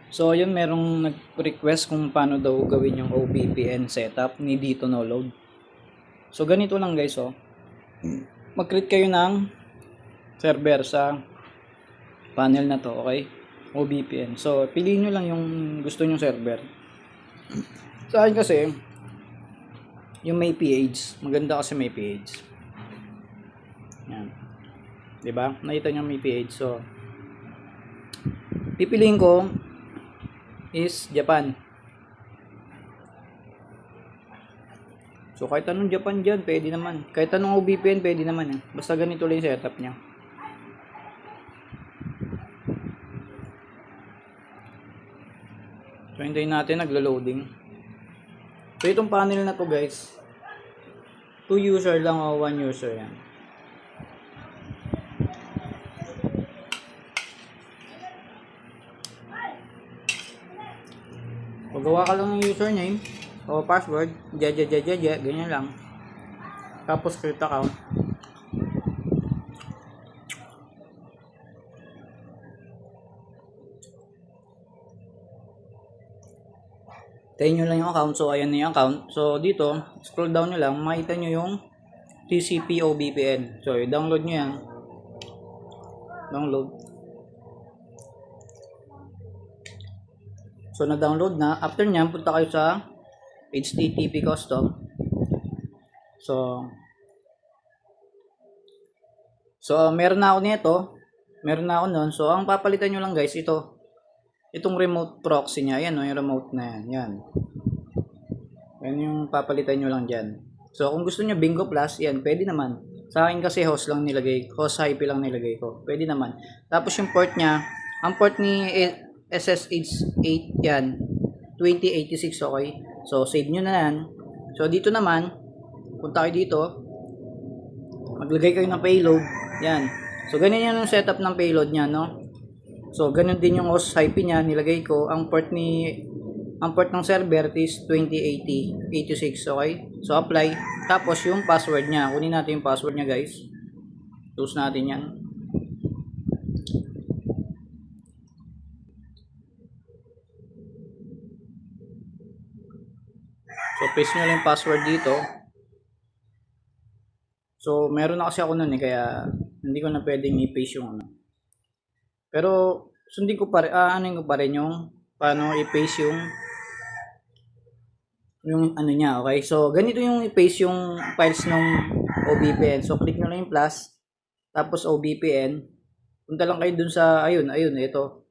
So, ayun, merong nag-request kung paano daw gawin yung OVPN setup ni Dito No Load. So, ganito lang guys, oh. Mag-create kayo ng server sa panel na to, okay? OVPN. So, piliin nyo lang yung gusto nyo server. Sa akin kasi, yung may PH. Maganda kasi may PH. Yan. Diba? Nakita nyo may PH. So, pipiliin ko is Japan. So kahit anong Japan dyan, pwede naman. Kahit anong OVPN, pwede naman. Basta ganito lang yung setup niya. So hintayin natin, naglo-loading. So itong panel na to guys, 2 user lang o 1 user yan. Pagawa ka lang ng username o password, ganyan lang. Tapos create account. Tayo nyo lang yung account. So ayan na yung account. So dito, scroll down nyo lang, makita nyo yung TCP OVPN. So i-download nyo yan. Download. So na-download na. After nyan, punta kayo sa HTTP custom. So meron na ako nito. Meron na ako nun. So ang papalitan nyo lang guys, ito. Itong remote proxy niya. Ayan, yung remote na yan. Yan. Yan yung papalitan nyo lang dyan. So kung gusto nyo Bingo Plus, yan, pwede naman. Sa akin kasi host lang nilagay. Host IP lang nilagay ko. Pwede naman. Tapos yung port niya, ang port ni SSH8 yan, 2086, okay? So save nyo na yan. So dito naman, punta kayo dito. Maglagay kayo ng payload. Yan. So ganyan yan yung setup ng payload niya, no? So ganun din yung host IP niya, nilagay ko. Ang port ng server is 2086, okay? So apply. Tapos yung password niya, kunin natin yung password niya, guys. Close natin yan. So paste nyo lang yung password dito. So meron na kasi ako nun kaya hindi ko na pwedeng i-paste yung ano. Pero sundin ko pa rin, ano ko pa rin yung paano i-paste yung ano niya, okay? So ganito yung i-paste yung files ng OVPN. So click nyo lang yung plus, tapos OVPN. Punta lang kayo dun sa, ayun, ito.